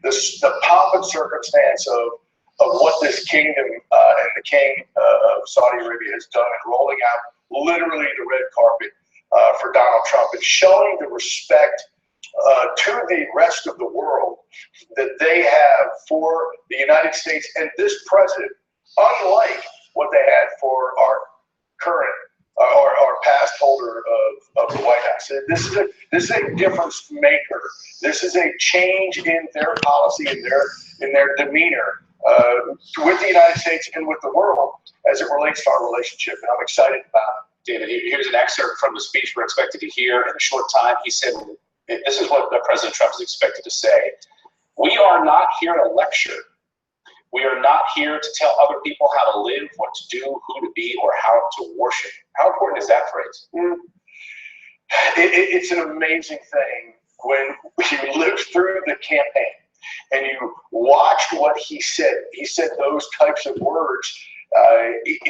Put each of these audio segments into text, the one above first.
the pomp and circumstance of what this kingdom and the king of Saudi Arabia has done in rolling out literally the red carpet for Donald Trump and showing the respect to the rest of the world that they have for the United States and this president, unlike what they had for our current or our past holder of the White House. This is a difference maker. This is a change in their policy and in their demeanor with the United States and with the world as it relates to our relationship. And I'm excited about it. David, here's an excerpt from the speech we're expected to hear in a short time. He said, this is what President Trump is expected to say. We are not here to lecture. We are not here to tell other people how to live, what to do, who to be, or how to worship. How important is that phrase? It's an amazing thing when you live through the campaign and you watched what he said. He said those types of words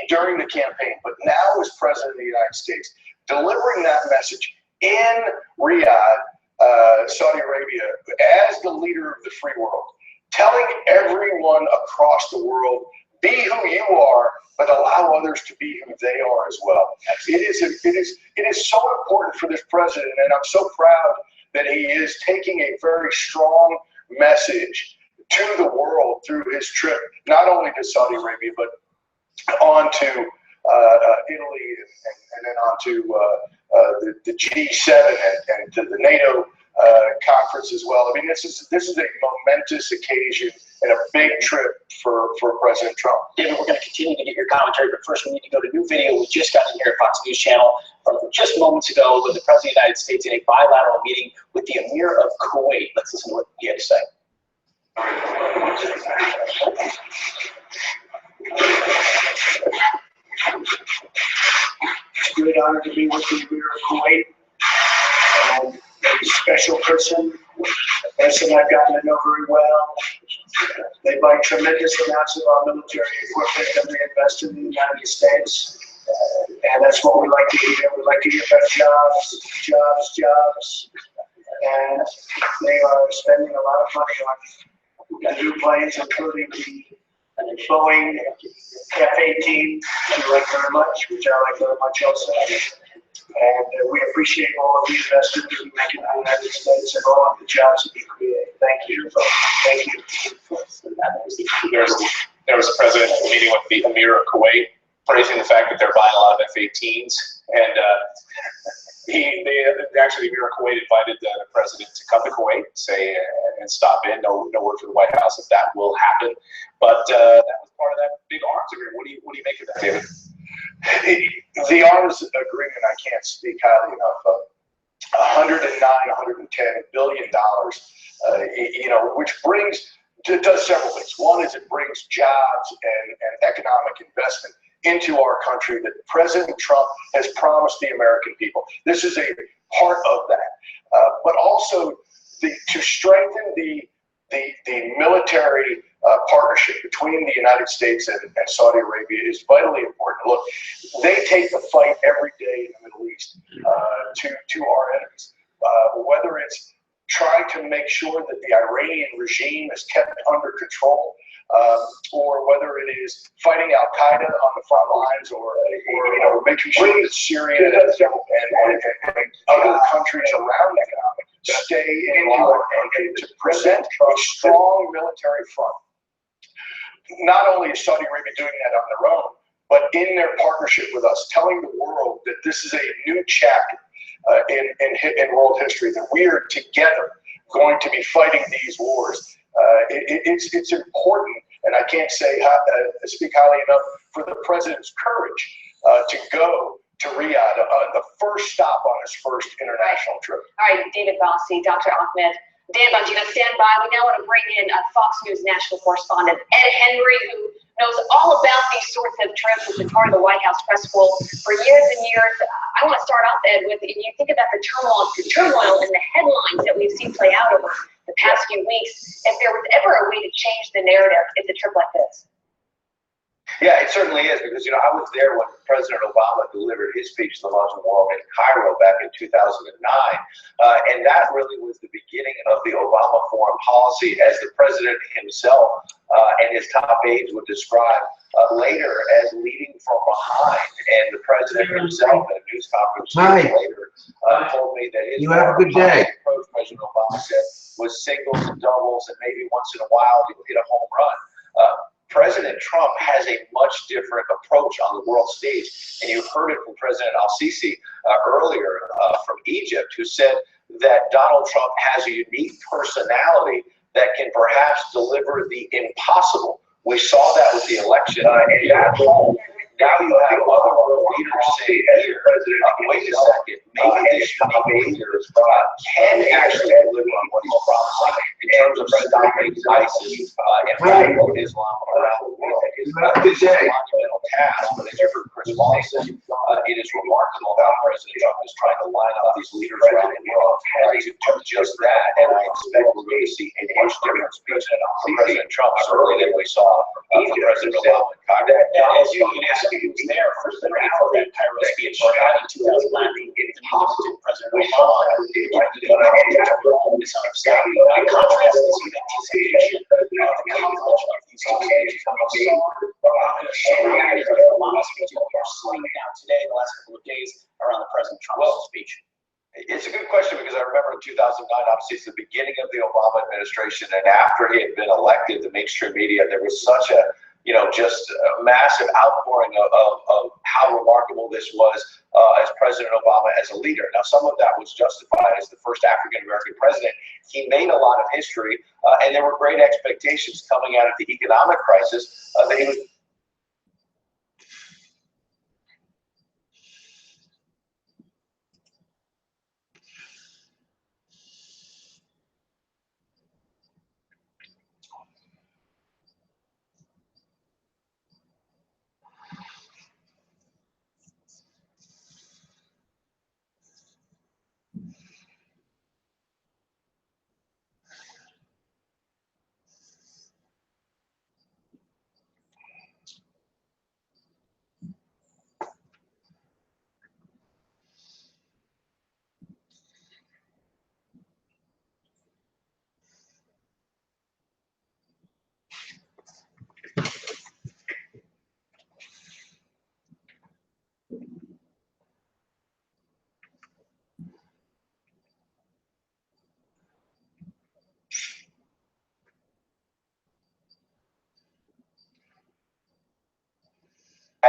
during the campaign, but now as president of the United States, delivering that message in Riyadh, Saudi Arabia, as the leader of the free world, telling everyone across the world, be who you are, but allow others to be who they are as well. It is so important for this president, and I'm so proud that he is taking a very strong message to the world through his trip, not only to Saudi Arabia, but on to Italy and then on to the G7 and to the NATO conference as well. I mean, this is a momentous occasion and a big trip for President Trump. David, we're going to continue to get your commentary, but first we need to go to new video we just got in here at Fox News Channel from just moments ago with the President of the United States in a bilateral meeting with the Emir of Kuwait. Let's listen to what he had to say. It's a great honor to be with the Emir of Kuwait. A special person, a person I've gotten to know very well. They buy tremendous amounts of our military equipment that they invest in the United States. And that's what we like to hear. We like to hear about jobs. And they are spending a lot of money on new planes, including the Boeing F-18, which we like very much, which I like very much also. And we appreciate all of the investment that we make in the United States and all of the jobs that we create. Thank you. Thank you. There was a president meeting with the Emir of Kuwait, praising the fact that they're buying a lot of F-18s. And actually, the Emir of Kuwait invited the president to come to Kuwait, and stop in. No word from the White House if that will happen. But that was part of that big arms agreement. What do you make of that, David? The arms agreement, I can't speak highly enough of. $110 billion, which does several things. One is it brings jobs and economic investment into our country that President Trump has promised the American people. This is a part of that, but also to strengthen the military partnership between the United States and Saudi Arabia is vitally important. Look, they take the fight every day in the Middle East to our enemies, whether it's trying to make sure that the Iranian regime is kept under control, or whether it is fighting Al Qaeda on the front lines, or making sure that Syria and other countries around stay in line and to present a strong military front. Not only is Saudi Arabia doing that on their own, but in their partnership with us, telling the world that this is a new chapter in world history, that we are together going to be fighting these wars. It's important, and I can't speak highly enough for the president's courage to go to Riyadh, the first stop on his first international trip. All right, David Bossie, Dr. Ahmed. Dan Bongino, stand by. We now want to bring in Fox News national correspondent Ed Henry, who knows all about these sorts of trips, has been part of the White House press school for years and years. I want to start off, Ed, with, if you think about the turmoil and the headlines that we've seen play out over the past few weeks, if there was ever a way to change the narrative, it's a trip like this. Yeah, it certainly is, because, I was there when President Obama delivered his speech to the Muslim world in Cairo back in 2009. And that really was the beginning of the Obama foreign policy, as the president himself and his top aides would describe later as leading from behind. And the president himself in a news conference years later told me that his foreign policy approach, President Obama said, was singles and doubles, and maybe once in a while he'll hit a home run. President Trump has a much different approach on the world stage, and you heard it from President al-Sisi earlier from Egypt, who said that Donald Trump has a unique personality that can perhaps deliver the impossible. We saw that with the election in that home. Now you have other world leaders saying here, wait a second, maybe this unique leader can actually deliver on what he's promising in terms of stopping ISIS and radical Islam around the world. This is a monumental task, but as you heard Chris Wallace say, it is remarkable how President Trump is trying to line up these leaders around the world to do just that, and I expect we're going to see a much different speech from President Trump certainly than we saw from President Obama. As you asked, he was there for the Cairo speech in 2019, getting to President Obama, misunderstanding. By contrast, this is anticipation of the coverage of these speeches. Obama's speech, we're slowing down today, the last couple of days, around the President Trump's speech. It's a good question, because I remember in 2009, obviously it's the beginning of the Obama administration, and after he had been elected, the mainstream media, there was such a just a massive outpouring of how remarkable this was as President Obama as a leader. Now, some of that was justified as the first African-American president. He made a lot of history, and there were great expectations coming out of the economic crisis that he was.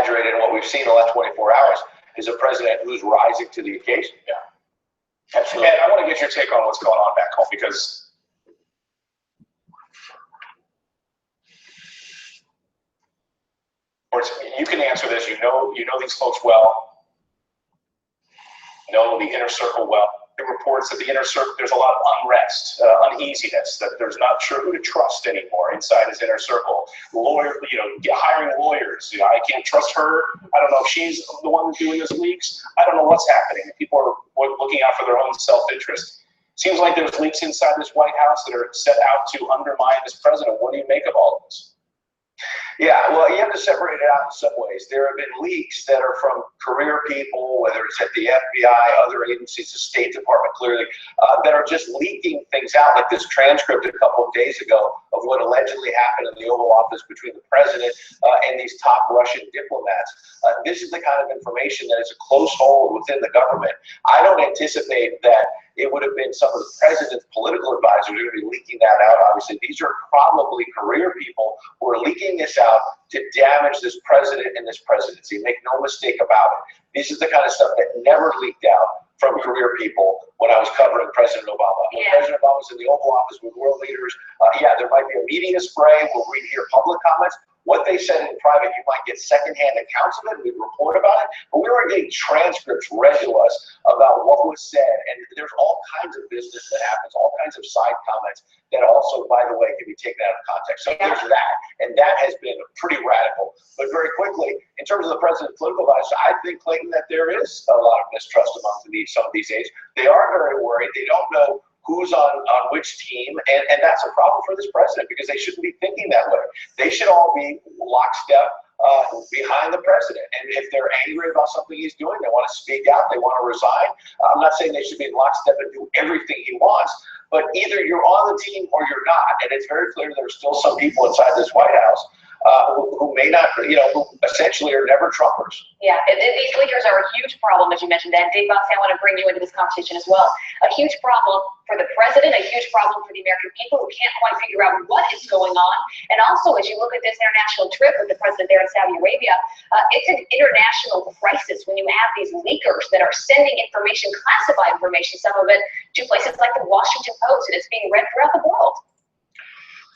And what we've seen in the last 24 hours is a president who's rising to the occasion. Yeah, absolutely. And I want to get your take on what's going on back home, because you can answer this. You know these folks well. Know the inner circle well. It reports that the inner circle, there's a lot of unrest, uneasiness, that there's not sure who to trust anymore inside his inner circle. Hiring lawyers. I can't trust her. I don't know if she's the one doing this leaks. I don't know what's happening. People are looking out for their own self-interest. Seems like there's leaks inside this White House that are set out to undermine this president. What do you make of all of this? Yeah, well, you have to separate it out in some ways. There have been leaks that are from career people, whether it's at the FBI, other agencies, the State Department, clearly, that are just leaking things out, like this transcript a couple of days ago of what allegedly happened in the Oval Office between the president and these top Russian diplomats. This is the kind of information that is a close hold within the government. I don't anticipate that it would have been some of the president's political advisors who are going to be leaking that out. Obviously, these are probably career people who are leaking this out to damage this president and this presidency. Make no mistake about it. This is the kind of stuff that never leaked out from career people when I was covering President Obama. When President Obama was in the Oval Office with world leaders, there might be a media spray where we hear public comments. What they said in private, you might get secondhand accounts of it. We'd report about it, but we were getting transcripts read to us about what was said. And there's all kinds of business that happens, all kinds of side comments that also, by the way, can be taken out of context. So there's that, and that has been pretty radical. But very quickly, in terms of the president's political advisors, I think, Clayton, that there is a lot of mistrust among some of these aides. They are very worried. They don't know who's on which team, and that's a problem for this president, because they shouldn't be thinking that way. They should all be lockstep behind the president. And if they're angry about something he's doing, they want to speak out, they want to resign. I'm not saying they should be in lockstep and do everything he wants, but either you're on the team or you're not. And it's very clear there's still some people inside this White House who may not, who essentially are never Trumpers. Yeah, and these leakers are a huge problem, as you mentioned, and Dave Bossy, I want to bring you into this conversation as well. A huge problem for the president, a huge problem for the American people who can't quite figure out what is going on. And also, as you look at this international trip with the president there in Saudi Arabia, it's an international crisis when you have these leakers that are sending information, classified information, some of it, to places like the Washington Post, and it's being read throughout the world.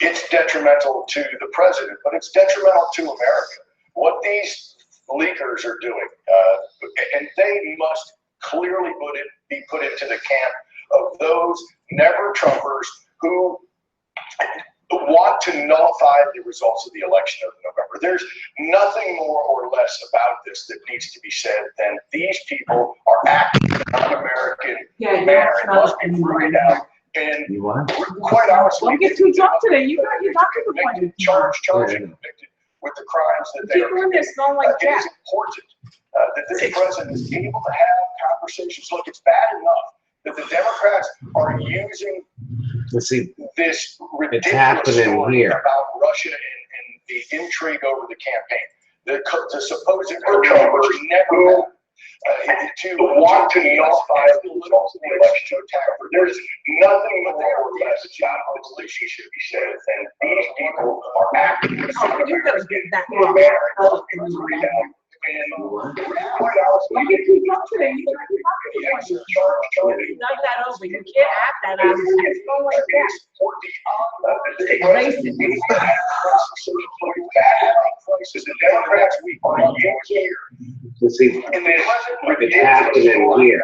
It's detrimental to the president, but it's detrimental to America. What these leakers are doing, and they must clearly be put into the camp of those never Trumpers who want to nullify the results of the election of November. There's nothing more or less about this that needs to be said than these people are acting un-American manner and must be rooted out. And quite honestly, don't get too drunk today. You got your doctor appointment. Charged and convicted with the crimes that they People in there smell like It is Jack. important that this president is able to have conversations. Look, it's bad enough that the Democrats are using this ridiculous story here. about Russia and the intrigue over the campaign. The supposed Trumpers never happened. To want to nullify the results of the election attack. There's nothing more or less about this issue should be said than these people are acting in Oh, you're gonna get that a wrong. manner Oh, and quite honestly, don't get too drunk today. You got your doctor appointment. Knock that over. You can't have that out. It smells like Jack. The Democrats are here. Let's see. And then It's happening here.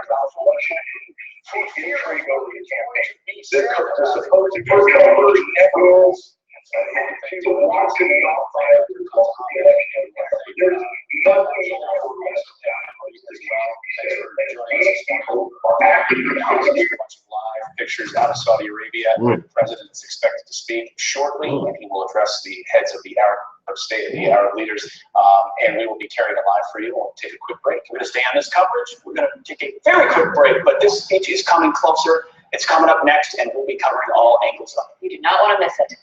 Intrigue over the campaign. The supposed Trumpers never to want to nullify the results of the election. There's nothing more or less Live pictures out of Saudi Arabia. The president is expected to speak shortly, and he will address the heads of the Arab state, the Arab leaders, and we will be carrying it live for you. We'll take a quick break. We're going to stay on this coverage. We're going to take a very quick break, but this speech is coming closer. It's coming up next, and we'll be covering all angles of it. You do not want to miss it.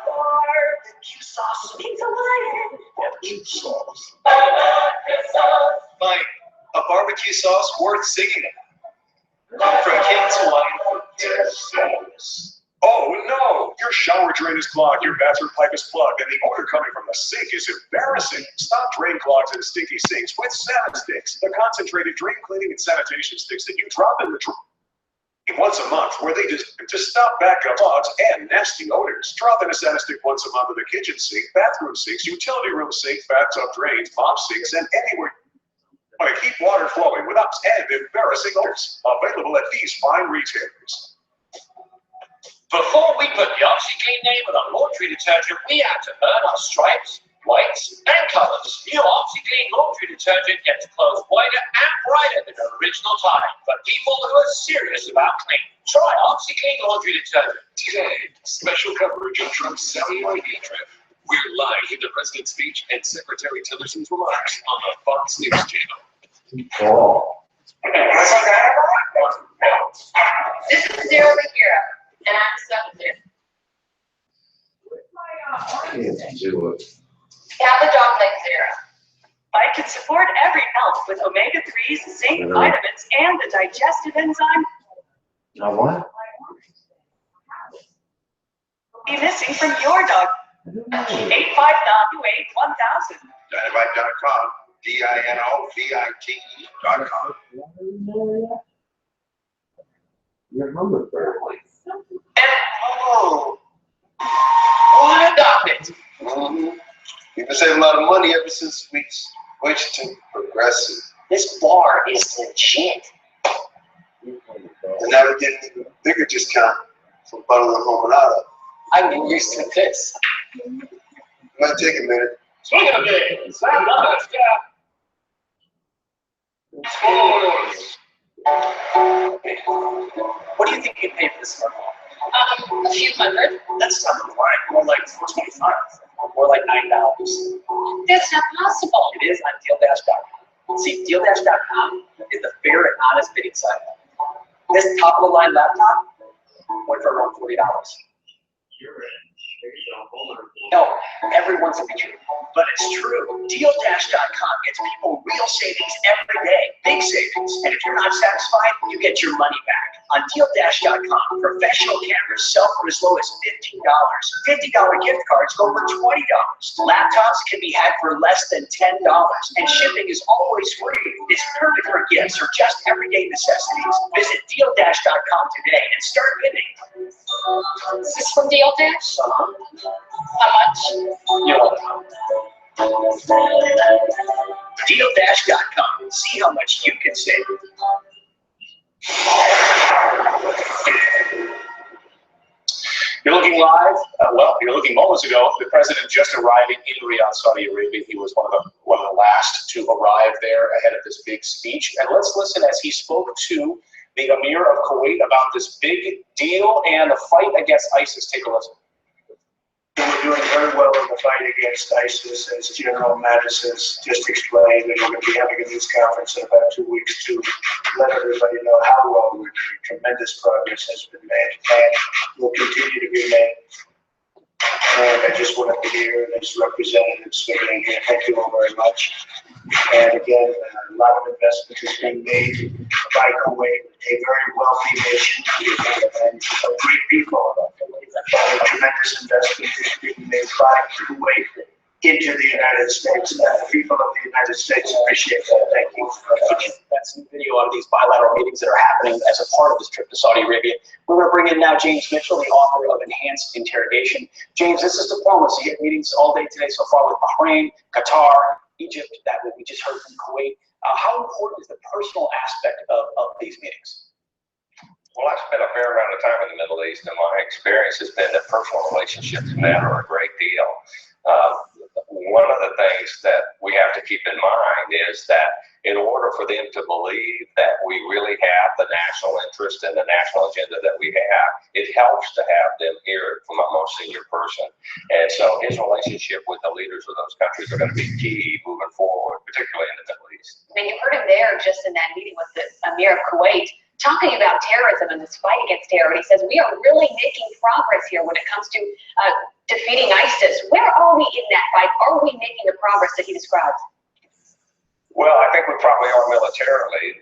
Barbecue sauce. Pizza Lion. Barbecue sauce. Mike, a barbecue sauce worth singing about. From King's Hawaiian Food. Oh no! Your shower drain is clogged, your bathroom pipe is plugged, and the odor coming from the sink is embarrassing. Stop drain clogs and stinky sinks with Sanisticks, the concentrated drain cleaning and sanitation sticks that you drop in the drain once a month, where they just stop backup clogs and nasty odors. Drop in a Sanistick once a month in the kitchen sink, bathroom sinks, utility room sink, bathtub drains, mop sinks, and anywhere you want to keep water flowing without and embarrassing odors. Available at these fine retailers. Before we put the OxiClean name on a laundry detergent, we had to earn our stripes, whites, and colors. New OxiClean laundry detergent gets clothes whiter and brighter than original time for people who are serious about clean. Try OxiClean laundry detergent Today, special coverage of Trump's Saudi Arabia trip. We're live with the president's speech and Secretary Tillerson's remarks on the Fox News channel. This is Zero Rivera, and I'm substitute. Have the dog leg Zero. I can support every health with omega-3s, zinc, vitamins, and the digestive enzyme Now what? be missing from your dog. 859-28-1000. Dinovite.com. DINOVITE.com. Your number barely. Oh, what a document. We've been saving a lot of money ever since we switched to Progressive. This bar is legit. And now we're getting even bigger discount from Butler Home and Auto. I'm used to this. It might take a minute. Swing of it. Slam dunk. What do you think you paid for this smartphone? A few hundred. That's top of the line, more like 425, more like $9. That's not possible. It is on DealDash.com. See, DealDash.com is the fair and honest bidding site. This top of the line laptop went for around $40. No, everyone's a feature, but it's true. DealDash.com gets people real savings every day, big savings. And if you're not satisfied, you get your money back. On DealDash.com, professional cameras sell for as low as $15. $50 gift cards go for $20. Laptops can be had for less than $10, and shipping is always free. It's perfect for gifts or just everyday necessities. Visit DealDash.com today and start bidding. Is this from Deal Dash? How much? DealDash.com. See how much you can save. You're looking live. You're looking moments ago. The president just arriving in Riyadh, Saudi Arabia. He was one of the last to arrive there ahead of this big speech. And let's listen as he spoke to the Emir of Kuwait about this big deal and the fight against ISIS. Take a listen. We're doing very well in the fight against ISIS, as General Mattis has just explained, and we're going to be having a news conference in about 2 weeks to let everybody know how well we're doing. Tremendous progress has been made and will continue to be made. And I just wanted to hear as representatives being here. Thank you all very much. And again, a lot of investment is being made by Kuwait, a very wealthy nation, and a great people. And a tremendous investment is being made by Kuwait into the United States. And the people of the United States appreciate that. Thank you very much. That's some video of these bilateral meetings that are happening as a part of this trip to Saudi Arabia. We're going to bring in now James Mitchell, the author of Enhanced Interrogation. James, this is diplomacy. You have meetings all day today so far with Bahrain, Qatar, Egypt, that we just heard from Kuwait. How important is the personal aspect of these meetings? Well, I spent a fair amount of time in the Middle East, and my experience has been that personal relationships matter a great deal. One of the things that we have to keep in mind is that in order for them to believe that we really have the national interest and the national agenda that we have, it helps to have them hear it from a most senior person. And so his relationship with the leaders of those countries are going to be key moving forward, particularly in the Middle East. I mean, you heard him there just in that meeting with the Emir of Kuwait, talking about terrorism and this fight against terror. And he says, we are really making progress here when it comes to defeating ISIS. Where are we in that fight? Are we making the progress that he describes? Well, I think we probably are militarily.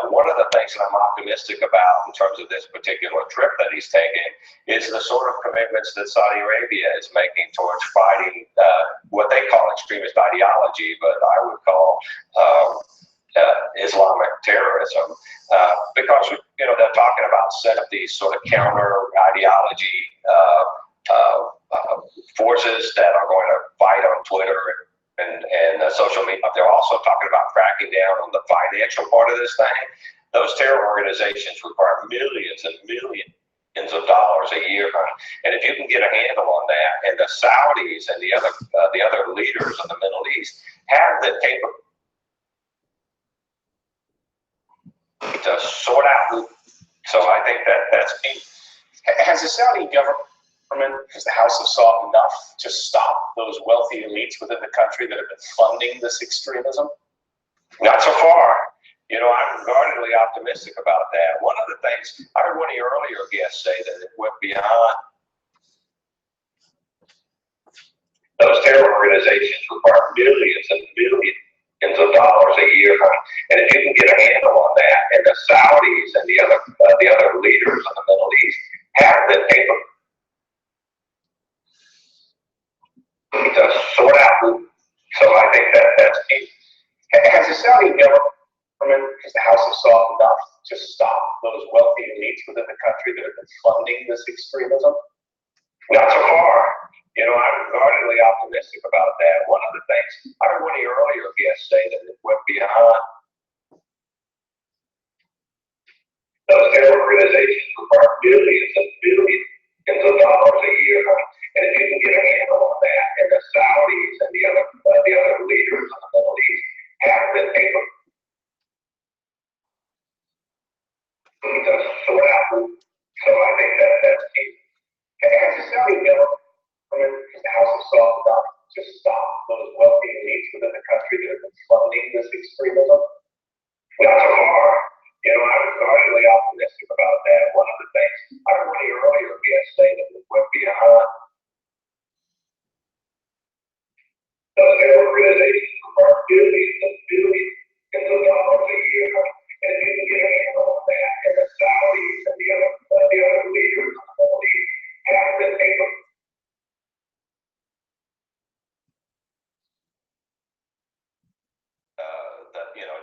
One of the things that I'm optimistic about in terms of this particular trip that he's taking is the sort of commitments that Saudi Arabia is making towards fighting what they call extremist ideology, but I would call Islamic terrorism, because they're talking about setting up these sort of counter ideology forces that are going to fight on Twitter and social media. They're also talking about cracking down on the financial part of this thing. Those terror organizations require millions and millions of dollars a year, and if you can get a handle on that, and the Saudis and the other leaders of the Middle East have the capability to sort out. So I think that's key. Has the Saudi government, has the House of Saud enough to stop those wealthy elites within the country that have been funding this extremism? Not so far. I'm guardedly optimistic about that. One of the things, I heard one of your earlier guests say that it went beyond. Those terror organizations require millions and millions of dollars a year, and if you can get a handle on that, and the Saudis and the other leaders of the Middle East have the capability to sort out. So I think that's key. Has the Saudi government, has the House of Saud enough to stop those wealthy elites within the country that have been funding this extremism? Not so far. I'm guardedly optimistic about that. One of the things, I heard one of your earlier guests say that it went beyond. Those terror organizations require millions and millions of dollars a year, and if you can get a handle on that, and the Saudis and the other leaders of the Middle East have the capability to sort out. So I think that's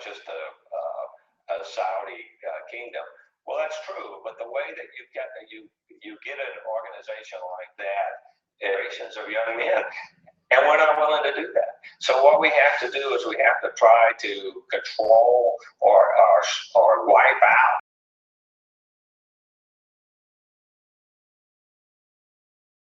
just a Saudi kingdom. Well, that's true, but the way that you get an organization like that, generations of young men, and we're not willing to do that. So what we have to do is we have to try to control or wipe out